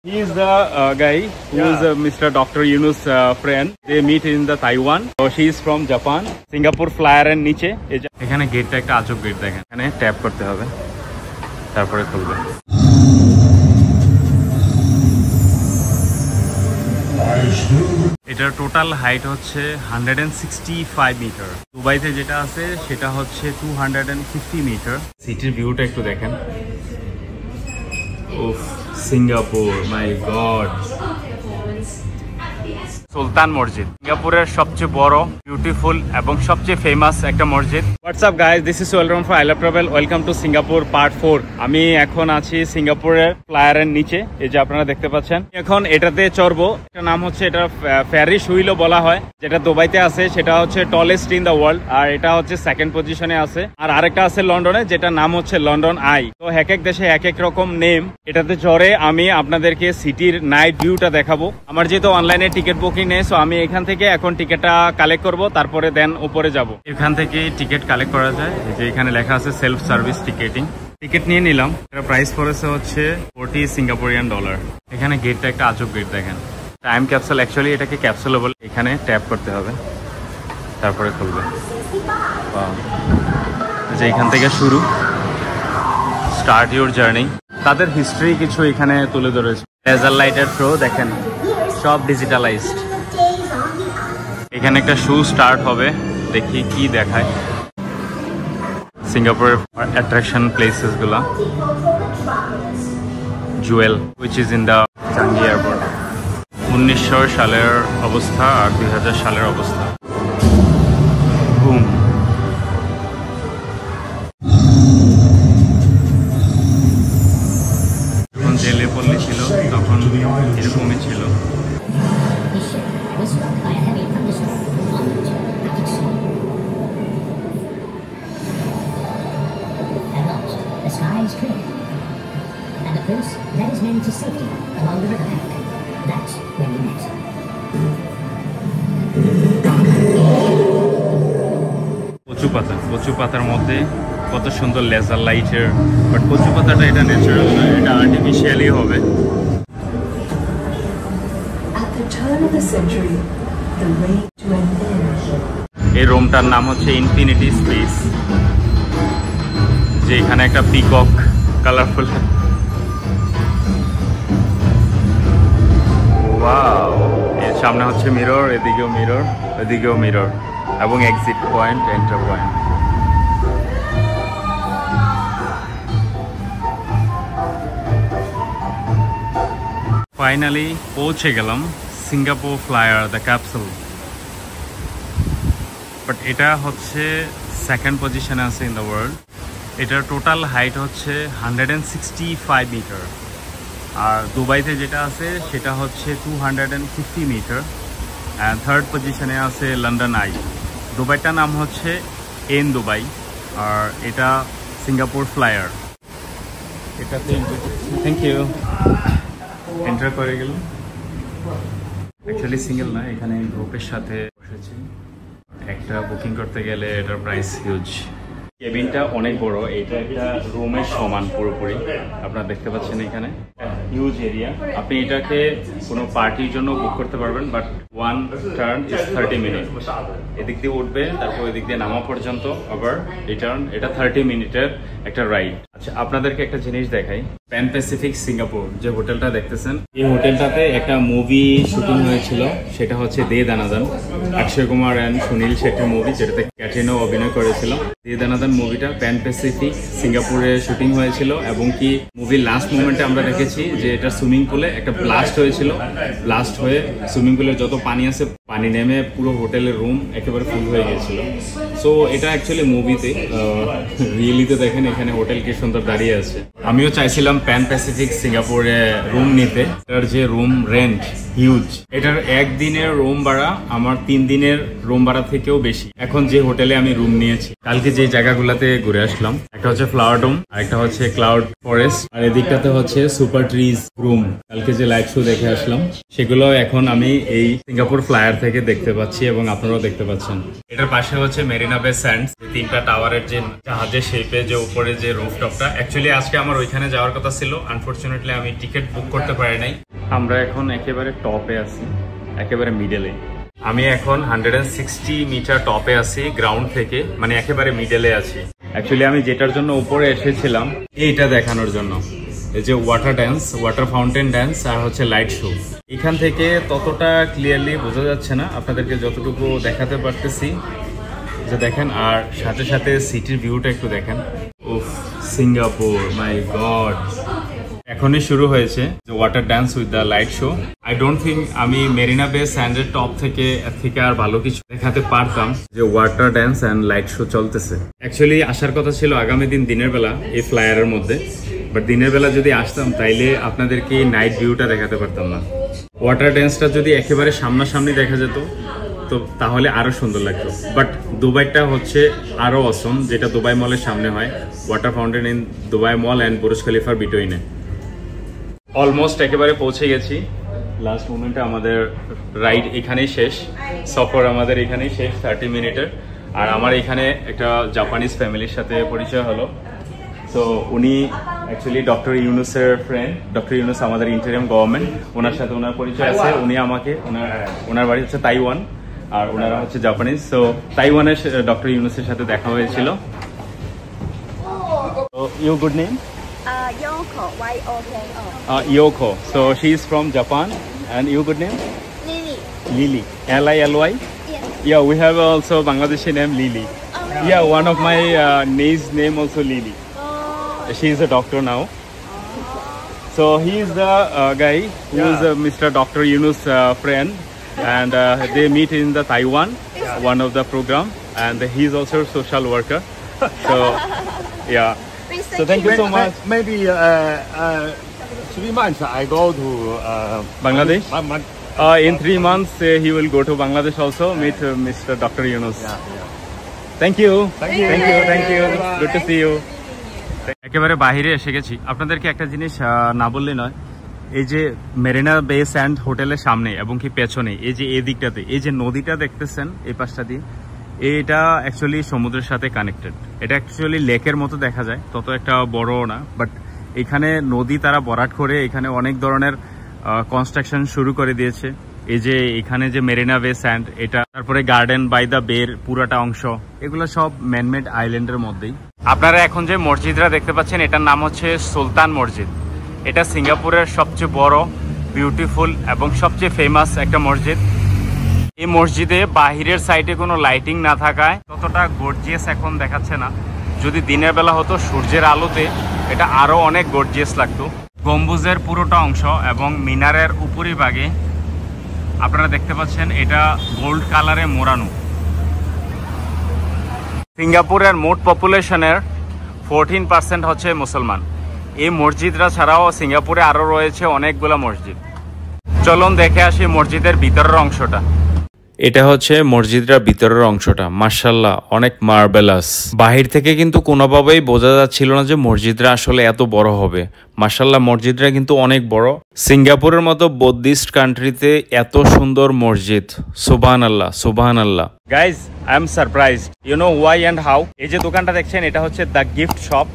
He is the guy who is Mr. Dr. Yunus friend. They meet in the Taiwan. So she is from Japan. Singapore flyer এর নিচে এখানে গেটটা একটা আজব gate দেখেন। এখানে ট্যাপ করতে হবে তারপরে খুলবে। এটার টোটাল হাইট হচ্ছে 165 মিটার। দুবাইতে যেটা আছে সেটা হচ্ছে 250 মিটার। সিটির ভিউটা একটু দেখেন। উফ, সিঙ্গাপুর, মাই গড। সুলতান মসজিদ সিঙ্গাপুরের সবচেয়ে বড়, বিউটিফুল এবং সবচেয়ে ফেমাস একটা মসজিদ। WhatsApp guys, this is welcome for I love travel. Welcome to Singapore part 4। আমি এখন আছি সিঙ্গাপুরের ফ্লায়ারের নিচে, এই যে আপনারা দেখতে পাচ্ছেন। এখন এটাতে চড়বো। একটা নাম হচ্ছে, এটা ফেরিস হুইলও বলা হয়, যেটা দুবাইতে আছে। সেটা হচ্ছে টলেস্ট ইন দ্য ওয়ার্ল্ড, আর এটা হচ্ছে সেকেন্ড পজিশনে আছে। আর আরেকটা আছে লন্ডনে, যেটা নাম হচ্ছে লন্ডন আই। তো এক এক দেশে এক এক রকম নেম। এটাতে চড়ে আমি আপনাদেরকে সিটির নাইট ভিউটা দেখাবো। আমার যেহেতু অনলাইনে টিকিট বুকিং নেই, সো আমি এখান থেকে এখন টিকিটটা কালেক্ট করব, তারপরে দেন উপরে যাব। এখান থেকে টিকিট কালেক্ট করা যায়, যে এখানে লেখা আছে সেলফ সার্ভিস টিকেটিং। টিকিট নিয়ে নিলাম। এটা প্রাইস পড়েছে হচ্ছে 40 সিঙ্গাপুরিয়ান ডলার। এখানে গেটটা একটা আজব গেট দেখেন। টাইম ক্যাপসুল, অ্যাকচুয়ালি এটাকে ক্যাপসুল বলে। এখানে ট্যাপ করতে হবে তারপরে খুলবে। যে এখান থেকে শুরু, স্টার্ট ইউর জার্নি। তাদের হিস্ট্রি কিছু এখানে তুলে ধরেছে। লেজার লাইটের থ্রো দেখেন, সব ডিজিটালাইজড। এখানে একটা শো স্টার্ট হবে, দেখি কি দেখায়। সিঙ্গাপুরের অ্যাট্রাকশন প্লেসেস গুলা, Jewel which is in the Changi airport. 1900 সালের অবস্থা আর 2000 সালের অবস্থা। বুম। যখন জেলে পল্লী ছিল তখন এরকমই ছিল। কচু পাতার মধ্যে কত সুন্দর লেজার লাইটের, বাট কচু পাতাটা এটা ন্যাচারাল না, এটা আর্টিফিশিয়ালি হবে। এই রুমটার নাম হচ্ছে ইনফিনিটি স্পেস, যে এখানে একটা পিকক কালারফুল। ওয়াও, এর সামনে হচ্ছে মিরর, এদিকেও মিরর, এদিকেও মিরর, এবং exit point, enter point. Finally পৌঁছে গেলাম Singapore flyer, the capsule. But এটা হচ্ছে সেকেন্ড পজিশনে আছে ইন দ্য ওয়ার্ল্ড। এটার টোটাল হাইট হচ্ছে 165 মিটার। আর দুবাইতে যেটা আছে সেটা হচ্ছে 250 মিটার। অ্যান্ড থার্ড পজিশনে আছে লন্ডন আই। দুবাইটার নাম হচ্ছে এন দুবাই, আর এটা সিঙ্গাপুর ফ্লায়ার। এটাতে থ্যাংক ইউ। এন্টার করে গেল। অ্যাকচুয়ালি সিঙ্গেল না, এখানে গ্রুপের সাথে বসেছি। একটা বুকিং করতে গেলে এটার প্রাইস হিউজ। কেবিনটা অনেক বড়, এটা একটা রুমের সমান পুরোপুরি। আপনারা দেখতে পাচ্ছেন এখানে হিউজ এরিয়া। আপনি এটাকে কোনো পার্টির জন্য বুক করতে পারবেন, but one turn is 30 minute. এদিক দিয়ে উঠবে, তারপর এদিক দিয়ে নামা পর্যন্ত আবার রিটার্ন। এটা 30 মিনিটের একটা রাইড। আচ্ছা, আপনাদেরকে একটা জিনিস দেখাই। প্যান প্যাসিফিক সিঙ্গাপুর যে হোটেলটা দেখতেছেন, এই হোটেলটাতে একটা মুভি শুটিং হয়েছিল, সেটা হচ্ছে দে দানাদান। অক্ষয় কুমার অ্যান্ড সুনীল শেট্টির মুভি, যেটাতে ক্যাটরিনা অভিনয় করেছিল। দে দানাদান মুভিটা প্যান প্যাসিফিক সিঙ্গাপুরে শুটিং হয়েছিল, এবং কি মুভির লাস্ট মোমেন্টে আমরা দেখেছি যে এটা সুইমিং পুলে একটা ব্লাস্ট হয়েছিল। ব্লাস্ট হয়ে সুইমিং পুলের যত পানি আছে, পানি নেমে পুরো হোটেলের রুম একেবারে ফুল হয়ে গিয়েছিল। সো এটা অ্যাকচুয়ালি মুভিতে, রিয়েলিতে দেখেন এখানে হোটেল কি সুন্দর দাঁড়িয়ে আছে। আমিও চাইছিলাম প্যান প্যাসিফিক সিঙ্গাপুরে রুম নিতে। এটার যে রুম রেন্ট হিউজ। এটার একদিনের রুম ভাড়া আমার 3 দিনের রুম ভাড়া থেকেও বেশি। এখন যে হোটেলে আমি রুম নিয়েছি, কালকে যে জায়গাগুলোতে ঘুরে আসলাম, একটা হচ্ছে ফ্লাওয়ার ডোম, আর একটা হচ্ছে ক্লাউড ফরেস্ট, আর এদিকটাতে হচ্ছে সুপার ট্রিজ রুম। কালকে যে লাইট শো দেখে আসলাম, সেগুলো এখন আমি এই সিঙ্গাপুর ফ্লায়ার থেকে দেখতে পাচ্ছি, এবং আপনারাও দেখতে পাচ্ছেন। এটার পাশে হচ্ছে মেরিনা মেরিনা বে স্যান্ডস, তিনটা টাওয়ারের যে জাহাজের শেপে যে উপরে যে রুফটপটা, অ্যাকচুয়ালি আজকে আমার ওইখানে যাওয়ার কথা ছিল, আনফরচুনেটলি আমি টিকিট বুক করতে পারি নাই। আমরা এখন একেবারে টপে আছি, একেবারে মিডলে। আমি এখন 160 মিটার টপে আছি গ্রাউন্ড থেকে, মানে একেবারে মিডলে আছি। অ্যাকচুয়ালি আমি যেটার জন্য উপরে এসেছিলাম এইটা দেখানোর জন্য, এই যে water dance, water fountain dance আর হচ্ছে লাইট শো। এখান থেকে ততটা ক্লিয়ারলি বোঝা যাচ্ছে না, আপনাদেরকে যতটুকু দেখাতে পারতেছি যে দেখেন, আর সাথে সাথে সিটির ভিউটা একটু দেখেন। উফ, সিঙ্গাপুর, মাই গড। এখনই শুরু হয়েছে যে water dance with the light show. I don't think আমি মেরিনা বে স্যান্ডের টপ থেকে আর ভালো কিছু দেখাতে পারতাম, যে water dance and light show চলতেছে। অ্যাকচুয়ালি আসার কথা ছিল আগামী দিন দিনের বেলা এই ফ্লায়ারের মধ্যে, বাট দিনের বেলা যদি আসতাম তাইলে আপনাদেরকে নাইট ভিউটা দেখাতে পারতাম না। ওয়াটার ড্যান্সটা যদি একেবারে সামনাসামনি দেখা যেত তো তাহলে আরো সুন্দর লাগতো। বাট দুবাইটা হচ্ছে আরো অসম, যেটা দুবাই মলের সামনে হয়, water fountain in Dubai mall and Buruj খলিফার বিটুইনে। অলমোস্ট একেবারে পৌঁছে গেছি। লাস্ট মোমেন্টে আমাদের রাইড এখানেই শেষ, সফর আমাদের এখানেই শেষ 30 মিনিটের। আর আমার এখানে একটা জাপানিজ ফ্যামিলির সাথে পরিচয় হলো। তো উনি অ্যাকচুয়ালি ডক্টর ইউনুসের ফ্রেন্ড। ডক্টর ইউনুস আমাদের ইন্টারিয়াম গভর্নমেন্ট, ওনার সাথে ওনার পরিচয় আছে। উনি আমাকে, ওনার বাড়ি হচ্ছে তাইওয়ান আর ওনারা হচ্ছে জাপানিজ। তো তাইওয়ানের ডক্টর ইউনুসের সাথে দেখা হয়েছিল। তো you good name? Yoko, Y-O-K-O. Yoko. So she is from Japan. And your good name? Lily. Lily. L-I-L-Y? Yes. Yeah, we have also Bangladeshi name Lily. Oh, Yeah, one of my niece name also Lily. oh. She is a doctor now. So he is the guy who is Mr. Dr. Yunus friend, and they meet in the Taiwan, one of the program, and he is also a social worker. So yeah. So thank you so much. Maybe 3 months I go to Bangladesh? In 3 months he will go to Bangladesh also, meet Mr. Dr. Yunus. Thank you. Thank you. Thank you. Thank you. Good to see you. একেবারে বাহিরে এসে গেছি। আপনাদেরকে একটা জিনিস না বললে নয়, এই যে মেরিনা বে স্যান্ড হোটেলের সামনে এবং কি পেছনে এই যে এই দিকটাতে এই যে নদীটা দেখতেছেন এই পাশটা দিয়ে, এটা অ্যাকচুয়ালি সমুদ্রের সাথে কানেক্টেড। এটা অ্যাকচুয়ালি লেকের মতো দেখা যায়, তত একটা বড়ও না, বাট এখানে নদী তারা ভরাট করে এখানে অনেক ধরনের কনস্ট্রাকশন শুরু করে দিয়েছে। এই যে এখানে যে মেরিনা বে স্যান্ড, এটা তারপরে গার্ডেন বাই দ্য বের পুরাটা অংশ, এগুলো সব ম্যানমেড আইল্যান্ডের মধ্যেই। আপনারা এখন যে মসজিদটা দেখতে পাচ্ছেন এটার নাম হচ্ছে সুলতান মসজিদ। এটা সিঙ্গাপুরের সবচেয়ে বড়, বিউটিফুল এবং সবচেয়ে ফেমাস একটা মসজিদ। এই মসজিদে বাহিরের সাইডে কোনো লাইটিং না থাকায় ততটা গর্জিয়াস এখন দেখাচ্ছে না। যদি দিনের বেলা হতো সূর্যের আলোতে এটা আরো অনেক গর্জিয়াস লাগতো। গম্বুজের পুরোটা অংশ এবং মিনারের উপরিভাগে আপনারা দেখতে পাচ্ছেন এটা গোল্ড কালারে মোড়ানো। সিঙ্গাপুরের মোট পপুলেশনের 14% হচ্ছে মুসলমান। এই মসজিদটা ছাড়াও সিঙ্গাপুরে আরো রয়েছে অনেকগুলো মসজিদ। চলুন দেখে আসি মসজিদের ভিতরের অংশটা। এটা হচ্ছে মসজিদটার ভিতরের অংশটা। মাশাআল্লাহ, অনেক মার্বেলাস। বাহির থেকে কিন্তু কোনোভাবেই বোঝা যাচ্ছিল না যে মসজিদটা আসলে এত বড় হবে। মাশাআল্লাহ, মসজিদটা কিন্তু অনেক বড়। সিঙ্গাপুরের মতো বুদ্ধিস্ট কান্ট্রিতে এত সুন্দর মসজিদ, সুবহানাল্লাহ, সুবহানাল্লাহ। Guys, I am surprised. You know why and how? এই যে দোকানটা দেখছেন এটা হচ্ছে দ্য গিফট শপ,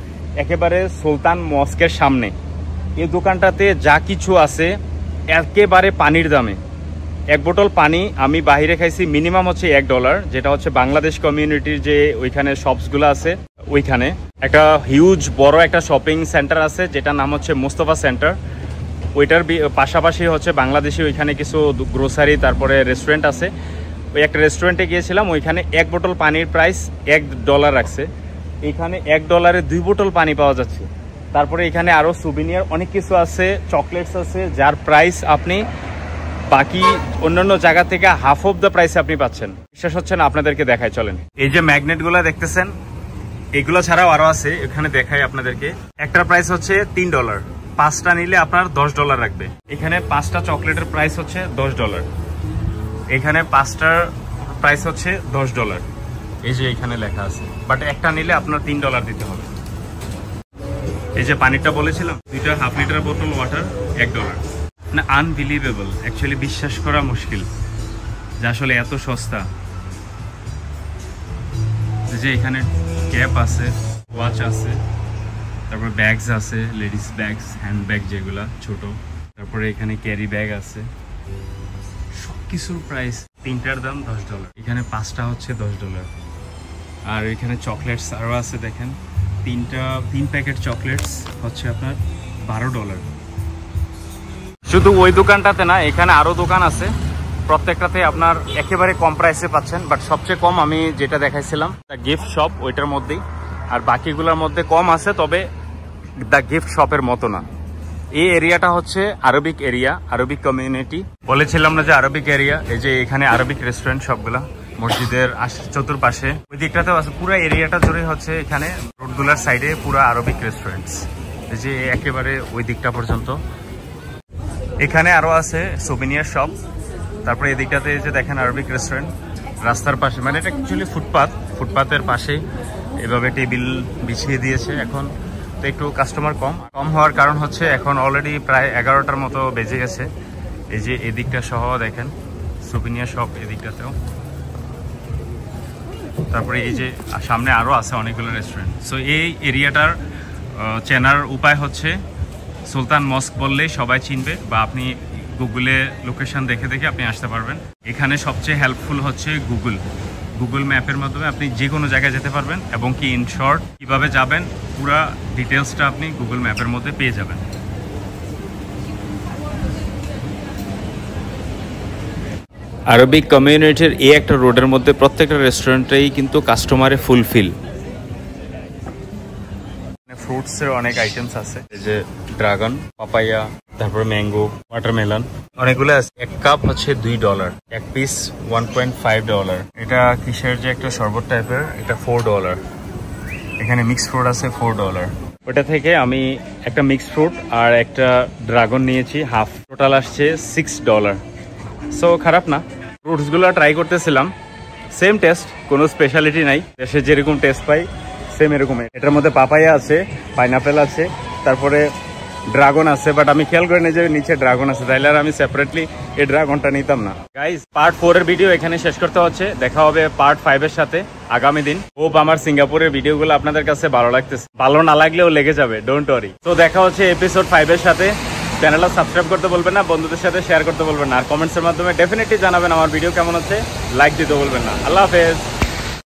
একেবারে সুলতান মস্কের সামনে। এই দোকানটাতে যা কিছু আছে একেবারে পানির দামে। এক বোতল পানি আমি বাহিরে খাইছি মিনিমাম হচ্ছে $1, যেটা হচ্ছে বাংলাদেশ কমিউনিটির যে ওইখানে শপসগুলো আছে ওইখানে। একটা হিউজ বড় একটা শপিং সেন্টার আছে যেটার নাম হচ্ছে মুস্তফা সেন্টার। ওইটার পাশাপাশি হচ্ছে বাংলাদেশি ওইখানে কিছু গ্রোসারি তারপরে রেস্টুরেন্ট আছে। ওই একটা রেস্টুরেন্টে গিয়েছিলাম, ওইখানে এক বোতল পানির প্রাইস $1 রাখছে। এইখানে $1 2 বোতল পানি পাওয়া যাচ্ছে। তারপরে এখানে আরও সুভিনিয়ার অনেক কিছু আছে, চকলেটস আছে, যার প্রাইস আপনি বাকি অন্যান্য জায়গা থেকে হাফ অফ দ্য প্রাইসে আপনি পাচ্ছেন। বিশ্বাস হচ্ছে না, আপনাদেরকে দেখায় চলেন। এই যে ম্যাগনেটগুলো দেখতেছেন, এগুলো ছাড়াও আরো আছে, এখানে দেখাই আপনাদেরকে। একটার প্রাইস হচ্ছে $3, 5টা নিলে আপনার $10 রাখবে। এখানে 5টা চকলেটের প্রাইস হচ্ছে $10। এখানে 5টার প্রাইস হচ্ছে $10। এই যে এখানে লেখা আছে, বাট একটা নিলে আপনার $3 দিতে হবে। এই যে পানিটা বলেছিলাম, 2টা হাফ লিটার বোতল ওয়াটার $1 না। আনবিলিভেবল, অ্যাকচুয়ালি বিশ্বাস করা মুশকিল যে আসলে এত সস্তা। যে এখানে ক্যাপ আছে, ওয়াচ আছে, তারপর ব্যাগস আছে, লেডিস ব্যাগস, হ্যান্ড ব্যাগ যেগুলা ছোট, তারপরে এখানে ক্যারি ব্যাগ আছে। সব কিছুর প্রাইস, 3টার দাম $10, এখানে 5টা হচ্ছে $10। আর এখানে চকলেটস আরও আছে, দেখেন 3 প্যাকেট চকলেটস হচ্ছে আপনার $12। শুধু ওই দোকানটাতে না, এখানে আরও দোকান আছে, প্রত্যেকটাতে আপনার একেবারে কম প্রাইসে পাচ্ছেন। বাট সবচেয়ে কম আমি যেটা দেখাইছিলাম দ্য গিফট শপ, ওইটার মধ্যেই। আর বাকিগুলোর মধ্যে কম আছে, তবে দ্য গিফট শপের মতো না। এই এরিয়াটা হচ্ছে আরবিক এরিয়া, আরবিক কমিউনিটি। বলেছিলাম না যে আরবিক এরিয়া, এই যে এখানে আরবিক রেস্টুরেন্ট সবগুলা মসজিদের চতুর্পাশে, ওই দিকটাতেও আছে। পুরো এরিয়াটা জুড়ে হচ্ছে এখানে রোডগুলার সাইডে পুরো আরবিক রেস্টুরেন্টস, এই যে একেবারে ওই দিকটা পর্যন্ত। এখানে আরো আছে সুভিনিয়ার শপ। তারপরে এই দিকটাতে যে দেখেন আরবিক রেস্টুরেন্ট, রাস্তার পাশে, মানে এটা অ্যাকচুয়ালি ফুটপাতের পাশে এভাবে টেবিল বিছিয়ে দিয়েছে। এখন তো একটু কাস্টমার কম হওয়ার কারণ হচ্ছে এখন অলরেডি প্রায় 11টার মতো বেজে গেছে। এই যে এদিকটা সহ দেখেন সুভিনিয়ার শপ, এদিকটাতেও। তারপরে এই যে সামনে আরও আছে অনেকগুলো রেস্টুরেন্ট। সো এই এরিয়াটার চেনার উপায় হচ্ছে সুলতান মস্ক বললেই সবাই চিনবে, বা আপনি গুগলে লোকেশন দেখে দেখে আপনি আসতে পারবেন। এখানে সবচেয়ে হেল্পফুল হচ্ছে গুগল ম্যাপের মাধ্যমে আপনি যে কোনো জায়গায় যেতে পারবেন, এবং কি ইন শর্ট কীভাবে যাবেন পুরা ডিটেলসটা আপনি গুগল ম্যাপের মধ্যে পেয়ে যাবেন। আরবিক কমিউনিটির এই একটা রোডের মধ্যে প্রত্যেকটা রেস্টুরেন্টেই কিন্তু কাস্টমারে ফুলফিল। ফ্রুটসের অনেক আইটেমস আছে, এই যে ড্রাগন, পাপাইয়া, তারপরে ম্যাঙ্গো, ওয়াটারমেলন, অনেকগুলো আছে। এক কাপ হচ্ছে $2, এক পিস $1.5। এটা কিসের যে একটা শরবত টাইপের, এটা $4। এখানে মিক্স ফ্রুট আছে $4। ওটা থেকে আমি একটা মিক্স ফ্রুট আর একটা ড্রাগন নিয়েছি হাফ, টোটাল আসছে $6। সো খারাপ না। ফ্রুটসগুলো ট্রাই করতেছিলাম, সেম টেস্ট, কোনো স্পেশালিটি নাই, দেশে যেরকম টেস্ট পাই সেম এরকমই। এটার মধ্যে পাপায়া আছে, পাইনাপেল আছে, তারপরে ড্রাগন আছে। বাট আমি খেয়াল করি না যে নিচে ড্রাগন আছে, তাইলে আর আমি সেপারেটলি এই ড্রাগনটা নিতাম না। গাইজ, পার্ট 4 এর ভিডিও এখানে শেষ করতে হচ্ছে। দেখা হবে পার্ট 5 এর সাথে আগামী দিন। হোপ আমার সিঙ্গাপুরের ভিডিওগুলো আপনাদের কাছে ভালো লাগতেছে, ভালো না লাগলেও লেগে যাবে, ডোন্ট ওয়ারি। তো দেখা হচ্ছে এপিসোড 5 এর সাথে। চ্যানেলটা সাবস্ক্রাইব করতে বলবেন না, বন্ধুদের সাথে শেয়ার করতে বলবেন না, আর কমেন্টসের মাধ্যমে ডেফিনেটলি জানাবেন আমার ভিডিও কেমন হচ্ছে, লাইক দিতে বলবেন না। আল্লাহ হাফেজ।